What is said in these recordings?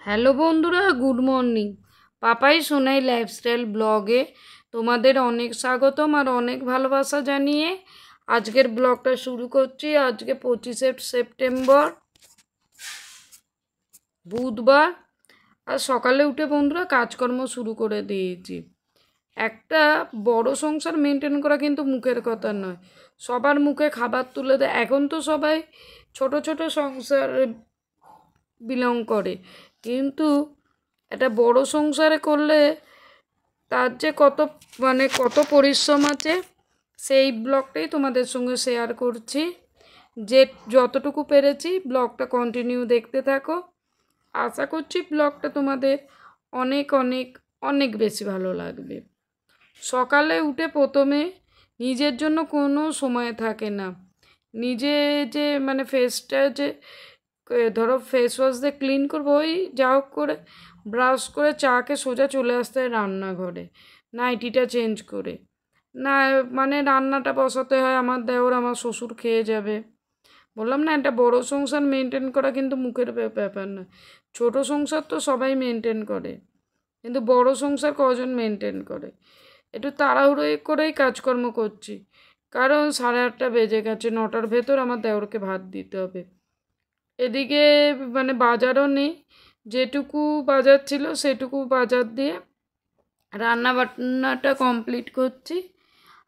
Hello বন্ধুরা, good morning. Papai Sonai lifestyle ব্লগে তোমাদের অনেক স্বাগতম আর অনেক ভালোবাসা জানিয়ে আজকের ব্লগটা শুরু করছি। আজকে 25শে সেপ্টেম্বর, বুধবার। আর সকালে উঠে বন্ধুরা কাজকর্ম শুরু করে দিয়েছি। একটা বড় সংসার মেনটেন করা কিন্তু মুখের কথা নয়। সবার মুখে খাবার তুলে দেয়। এখন তো সবাই ছোট ছোট সংসার বিলং করে, কিন্তু একটা বড় সংসারে করলে তার যে কত পরিশ্রম আছে, সেই ব্লগটাই তোমাদের সঙ্গে শেয়ার করছি। যে যতটুকু পেরেছি ব্লগটা কন্টিনিউ দেখতে থাকো। আশা করছি ব্লগটা তোমাদের অনেক অনেক অনেক বেশি ভালো লাগবে। সকালে উঠে প্রথমে নিজের জন্য কোনো সময় থাকে না। নিজে যে ফেসটা যে ধরো ফেস ওয়াশ দিয়ে ক্লিন করবো, ওই যা হোক করে ব্রাশ করে চাকে সোজা চলে আসতে হয় রান্নাঘরে, নাইটিটা চেঞ্জ করে। না রান্নাটা বসাতে হয়, আমার দেওর আমার শ্বশুর খেয়ে যাবে। বললাম না, একটা বড় সংসার মেনটেন করা কিন্তু মুখের ব্যাপার না। ছোট সংসার তো সবাই মেনটেন করে, কিন্তু বড় সংসার কজন মেনটেন করে। একটু তাড়াহুড়ো করেই কাজকর্ম করছি, কারণ 8:30 বেজে গেছে। 9টার ভেতর আমার দেওরকে ভাত দিতে হবে। এদিকে বাজারও নেই, যেটুকু বাজার ছিল সেটুকু বাজার দিয়ে রান্না বান্নাটা কমপ্লিট করছি।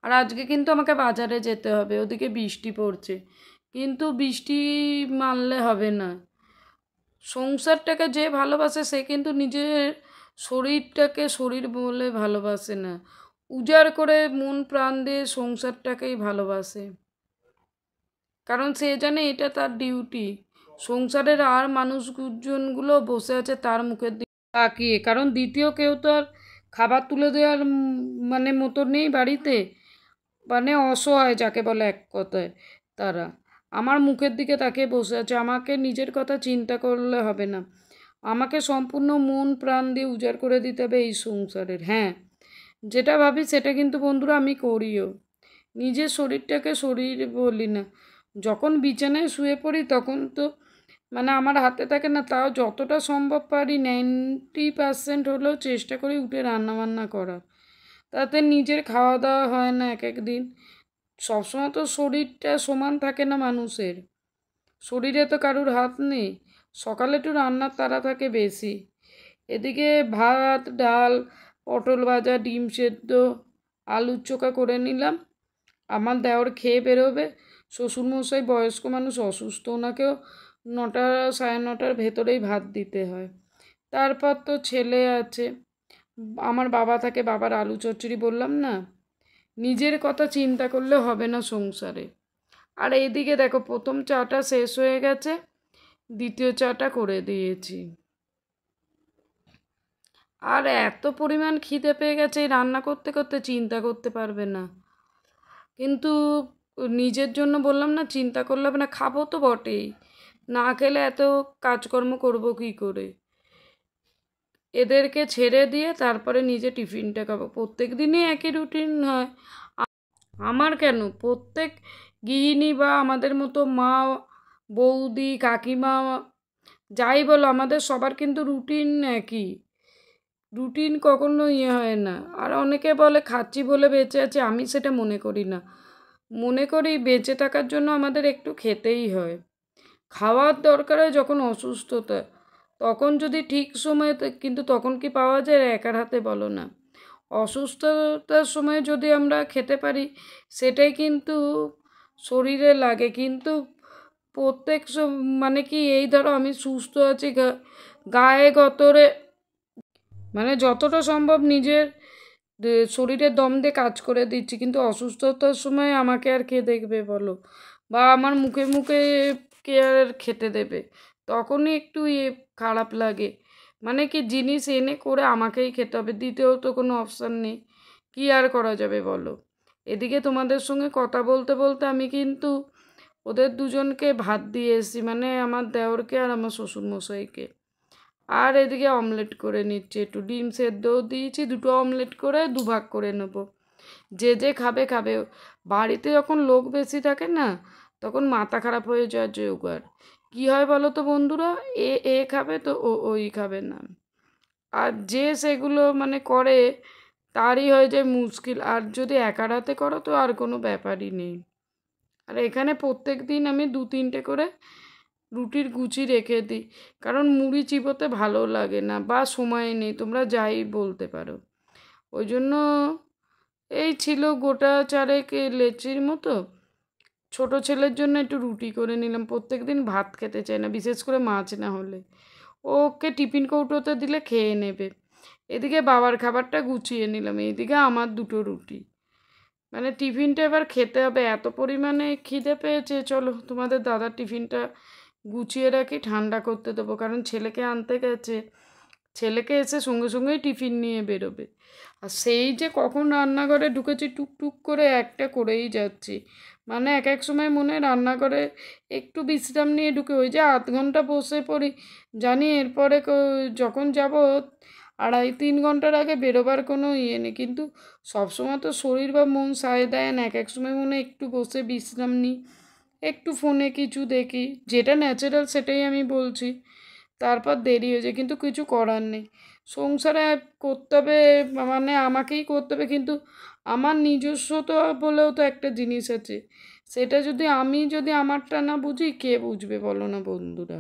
আর আজকে কিন্তু আমাকে বাজারে যেতে হবে। ওদিকে বৃষ্টি পড়ছে, কিন্তু বৃষ্টি মানলে হবে না। সংসারটাকে যে ভালোবাসে সে কিন্তু নিজের শরীরটাকে শরীর বলে ভালোবাসে না, উজাড় করে মন প্রাণ দিয়ে সংসারটাকেই ভালোবাসে। কারণ সে জানে এটা তার ডিউটি। সংসারের আর মানুষজনগুলো বসে আছে তার মুখের দিকে তাকিয়ে, কারণ দ্বিতীয় কেউ তো আর খাবার তুলে দেওয়ার মতো নেই বাড়িতে। অসহায় যাকে বলে এক কথায়, তারা আমার মুখের দিকে তাকিয়ে বসে আছে। আমাকে নিজের কথা চিন্তা করলে হবে না, আমাকে সম্পূর্ণ মন প্রাণ দিয়ে উজাড় করে দিতে হবে এই সংসারের। হ্যাঁ, যেটা ভাবি সেটা কিন্তু বন্ধুরা আমি করিও। নিজের শরীরটাকে শরীর বলি না। যখন বিছানায় শুয়ে পড়ি তখন তো আমার হাতে থাকে না, তাও যতটা সম্ভব পারি 90% হলেও চেষ্টা করি উঠে রান্নাবান্না করার। তাতে নিজের খাওয়া দাওয়া হয় না এক এক দিন। সবসময় তো শরীরটা সমান থাকে না মানুষের, শরীরে তো কারুর হাত নেই। সকালে একটু রান্নার তাড়া থাকে বেশি। এদিকে ভাত, ডাল, পটল ভাজা, ডিম সেদ্ধ, আলুর চোখা করে নিলাম। আমার দেওর খেয়ে বেরোবে। শ্বশুরমশাই বয়স্ক মানুষ, অসুস্থ, ওনাকেও 9টা 9:30টার ভেতরেই ভাত দিতে হয়। তারপর তো ছেলে আছে, আমার বাবা থাকে, বাবার আলু চচ্চড়ি। বললাম না, নিজের কথা চিন্তা করলে হবে না সংসারে। আর এইদিকে দেখো, প্রথম চাটা শেষ হয়ে গেছে, দ্বিতীয় চাটা করে দিয়েছি। আর এত পরিমাণ খিদে পেয়ে গেছে, রান্না করতে করতে চিন্তা করতে পারবে না। কিন্তু নিজের জন্য বললাম না, চিন্তা করলে হবে না। খাবো তো বটেই, না খেলে এত কাজকর্ম করব কি করে। এদেরকে ছেড়ে দিয়ে তারপরে নিজে টিফিনটা খাবো। প্রত্যেক দিনই একই রুটিন হয় আমার, কেন প্রত্যেক গৃহিণী বা আমাদের মতো মা, বৌদি, কাকিমা, যাই বলো, আমাদের সবার কিন্তু রুটিন একই। রুটিন কখনো হয় না। আর অনেকে বলে খাচ্ছি বলে বেঁচে আছে, আমি সেটা মনে করি না। মনে করি বেঁচে থাকার জন্য আমাদের একটু খেতেই হয়। খাওয়ার দরকার হয় যখন অসুস্থতা, তখন যদি ঠিক সময়ে, কিন্তু তখন কি পাওয়া যায় একার হাতে বলো না। অসুস্থতার সময় যদি আমরা খেতে পারি সেটাই কিন্তু শরীরে লাগে। কিন্তু প্রত্যেক কি এই ধরো আমি সুস্থ আছি, গায়ে গতরে যতটা সম্ভব নিজের শরীরের দম দিয়ে কাজ করে দিচ্ছি, কিন্তু অসুস্থতার সময় আমাকে আর কে দেখবে বলো, বা আমার মুখে মুখে কে আর খেতে দেবে। তখনই একটু খারাপ লাগে। কি জিনিস এনে করে আমাকেই খেতে হবে, দ্বিতীয় তো কোনো অপশান নেই। কি আর করা যাবে বলো। এদিকে তোমাদের সঙ্গে কথা বলতে বলতে আমি কিন্তু ওদের দুজনকে ভাত দিয়ে এসেছি, আমার দেওরকে আর আমার শ্বশুরমশাইকে। আর এদিকে অমলেট করে নিচ্ছি, একটু ডিম সেদ্ধও দিয়েছি, 2টো অমলেট করে দুভাগ করে নেব। যে যে খাবে খাবে। বাড়িতে যখন লোক বেশি থাকে না, তখন মাথা খারাপ হয়ে যায় জোগাড়। কী হয় বলো তো বন্ধুরা, এ খাবে তো ওই খাবে না, আর যে সেগুলো মানে করে তারই হয়ে যায় মুশকিল। আর যদি একার হাতে করো তো আর কোনো ব্যাপারই নেই। আর এখানে প্রত্যেক দিন আমি 2-3টে করে রুটির গুচি রেখে দিই, কারণ মুড়ি চিবোতে ভালো লাগে না বা সময় নেই, তোমরা যাই বলতে পারো। ওই জন্য এই ছিল গোটা চারেক লেচির মতো, ছোট ছেলের জন্য একটু রুটি করে নিলাম। প্রত্যেক দিন ভাত খেতে চায় না, বিশেষ করে মাছ না হলে। ওকে টিফিন কৌটোতে দিলে খেয়ে নেবে। এদিকে বাবার খাবারটা গুছিয়ে নিলাম, এইদিকে আমার 2টো রুটি। মানে টিফিনটা এবার খেতে হবে, এত পরিমাণে খিদে পেয়েছে। চলো তোমাদের দাদার টিফিনটা গুছিয়ে রাখি, ঠান্ডা করতে দেবো, কারণ ছেলেকে আনতে গেছে। ছেলেকে এসে সঙ্গে সঙ্গেই টিফিন নিয়ে বেরোবে। আর সেই যে কখন রান্নাঘরে ঢুকেছি টুকটুক করে একটা করেই যাচ্ছি। মানে এক এক সময় মনে হয় রান্নাঘরে একটু বিশ্রাম নিয়ে ঢুকে ওই যে 8 ঘন্টা বসে পড়ি, জানি এরপরে যখন যাব 2.5-3 ঘন্টার আগে বেরোবার কোনো ইয়ে নেই, কিন্তু সবসময় তো শরীর বা মন সায় দেয় না। এক এক সময় মনে হয় একটু বসে বিশ্রাম নিই, একটু ফোনে কিছু দেখি, যেটা ন্যাচারাল সেটাই আমি বলছি। তারপর দেরি হয়ে যায়, কিন্তু কিছু করার নেই। সংসারে করতে হবে, মানে আমাকেই করতে হবে, কিন্তু আমার নিজস্ব তো বলেও তো একটা জিনিস আছে, সেটা যদি আমারটা না বুঝি কে বুঝবে বলো না বন্ধুরা।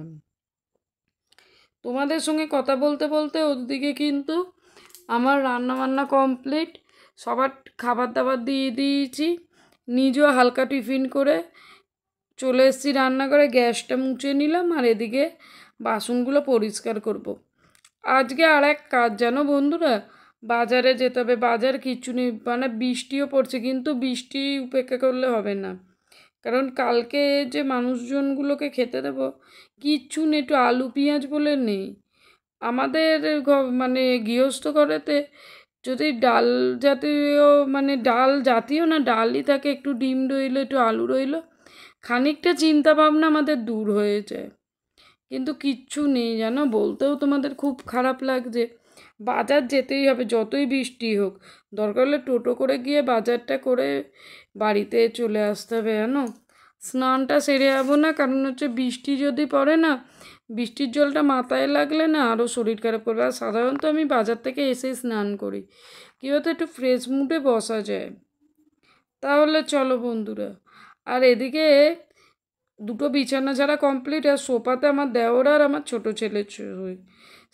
তোমাদের সঙ্গে কথা বলতে বলতে ওদিকে কিন্তু আমার রান্না বান্না কমপ্লিট, সবার খাবার দাবার দিয়ে দিয়েছি, নিজেও হালকা টিফিন করে চলে এসেছি রান্নাঘরে, গ্যাসটা মুছে নিলাম, আর এদিকে বাসনগুলো পরিষ্কার করব। আজকে আর এক কাজ জানো বন্ধুরা, বাজারে যেতে হবে। বাজার কিচ্ছু নেই, মানে বৃষ্টিও পড়ছে, কিন্তু বৃষ্টি উপেক্ষা করলে হবে না, কারণ কালকে যে মানুষজনগুলোকে খেতে দেবো কিচ্ছু নেই, একটু আলু পেঁয়াজ বলে নেই। আমাদের মানে গৃহস্থ ঘরেতে যদি ডাল জাতীয়, মানে ডাল জাতীয় না, ডালই থাকে, একটু ডিম রইলো, একটু আলু রইলো, খানিকটা চিন্তা ভাবনা আমাদের দূর হয়ে যায়। কিন্তু কিচ্ছু নেই জানো, বলতেও তোমাদের খুব খারাপ লাগছে। বাজার যেতেই হবে যতই বৃষ্টি হোক, দরকার হলে টোটো করে গিয়ে বাজারটা করে বাড়িতে চলে আসতে হবে জানো। স্নানটা সেরে যাবো না, কারণ হচ্ছে বৃষ্টি যদি পড়ে না, বৃষ্টির জলটা মাথায় লাগলে না আরও শরীর খারাপ করবে। আর সাধারণত আমি বাজার থেকে এসেই স্নান করি, কী হতো একটু ফ্রেশ মুডে বসা যায়। তাহলে চলো বন্ধুরা, আর এদিকে 2টো বিছানা ছাড়া কমপ্লিট, আর সোফাতে আমার দেওর আর আমার ছোটো ছেলে শুই,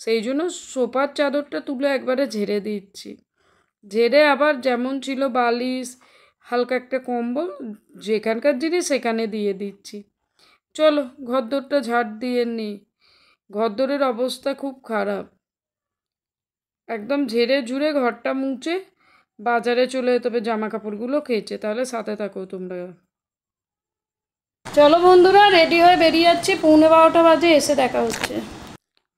সেই জন্য সোফার চাদরটা তুলে একবারে ঝেড়ে দিচ্ছি। ঝেড়ে আবার যেমন ছিল বালিশ, হালকা একটা কম্বল, যেখানকার জিনিস সেখানে দিয়ে দিচ্ছি। চলো ঘরদোরটা ঝাড় দিয়ে নিই, ঘরদোরের অবস্থা খুব খারাপ। একদম ঝেড়ে ঝুড়ে ঘরটা মুছে বাজারে চলে যেতে হবে জামা কাপড়গুলো কেচে। তাহলে সাথে থাকো তোমরা। চলো বন্ধুরা, রেডি হয়ে বেরিয়ে যাচ্ছি, 11:15 বাজে, এসে দেখা হচ্ছে।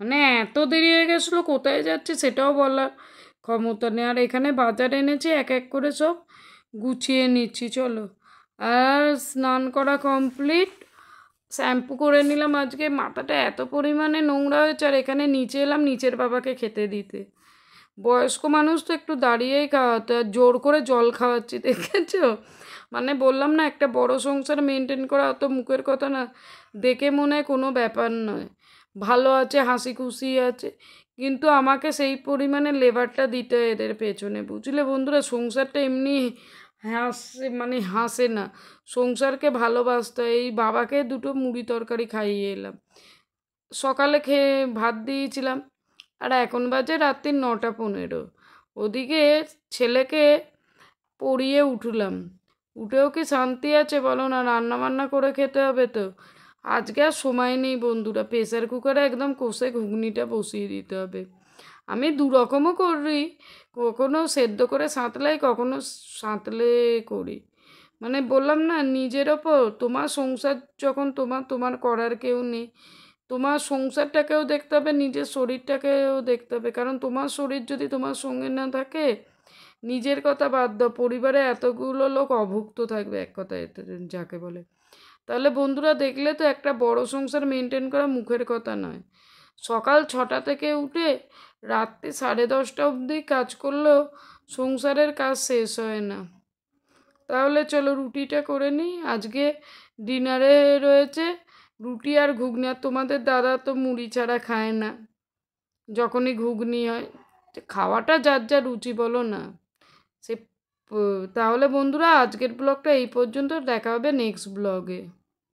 মানে এত দেরি হয়ে গেছিলো, কোথায় যাচ্ছে সেটাও বলার ক্ষমতা নেই। আর এখানে বাজার এনেছি, এক এক করে সব গুছিয়ে নিচ্ছি। চলো, আর স্নান করা কমপ্লিট, শ্যাম্পু করে নিলাম। আজকে মাথাটা এত পরিমাণে নোংরা হয়েছে, আর এখানে নিচে এলাম নিচের বাবাকে খেতে দিতে। বয়স্ক মানুষ তো একটু দাঁড়িয়েই খাওয়াতে, আর জোর করে জল খাওয়াচ্ছি, দেখেছো? মানে বললাম না, একটা বড় সংসার মেনটেন করা অত মুখের কথা না, দেখে মনে হয় কোনো ব্যাপার নয়, ভালো আছে, হাসি খুশি আছে, কিন্তু আমাকে সেই পরিমাণে লেবারটা দিতে হয় এদের পেছনে, বুঝলে বন্ধুরা। সংসারটা এমনি হাসে না, সংসারকে ভালোবাসতে হয়। এই বাবাকে 2টো মুড়ি তরকারি খাইয়ে এলাম, সকালে খেয়ে ভাত দিয়েছিলাম, আর এখন বাজে রাত্রি 9:15। ওদিকে ছেলেকে পড়িয়ে উঠলাম, উঠেও কি শান্তি আছে বলো না, রান্না বান্না করে খেতে হবে তো। আজকে আর সময় নেই বন্ধুরা, প্রেসার কুকারে একদম কষে ঘুগনিটা বসিয়ে দিতে হবে। আমি 2 রকমও করি, কখনো সেদ্ধ করে সাঁতলাই, কখনো সাঁতলে করি। মানে বললাম না, নিজের ওপর তোমার সংসার, যখন তোমার করার কেউ নেই, তোমার সংসারটাকেও দেখতে হবে, নিজের শরীরটাকেও দেখতে হবে, কারণ তোমার শরীর যদি তোমার সঙ্গে না থাকে, নিজের কথা বাদ দাও, পরিবারে এতগুলো লোক অভুক্ত থাকবে, এক কথায় যাকে বলে। তাহলে বন্ধুরা দেখলে তো, একটা বড় সংসার মেনটেন করা মুখের কথা নয়। সকাল 6টা থেকে উঠে রাত্রি 10:30 অবধি কাজ করলেও সংসারের কাজ শেষ হয় না। তাহলে চলো রুটিটা করে নিই। আজকে ডিনারে রয়েছে রুটি আর ঘুগনি, আর তোমাদের দাদা তো মুড়ি ছাড়া খায় না, যখনই ঘুগনি হয়। খাওয়াটা যার যা রুচি, বলো না। সে তাহলে বন্ধুরা আজকের ব্লগটা এই পর্যন্ত, দেখা হবে নেক্সট ব্লগে।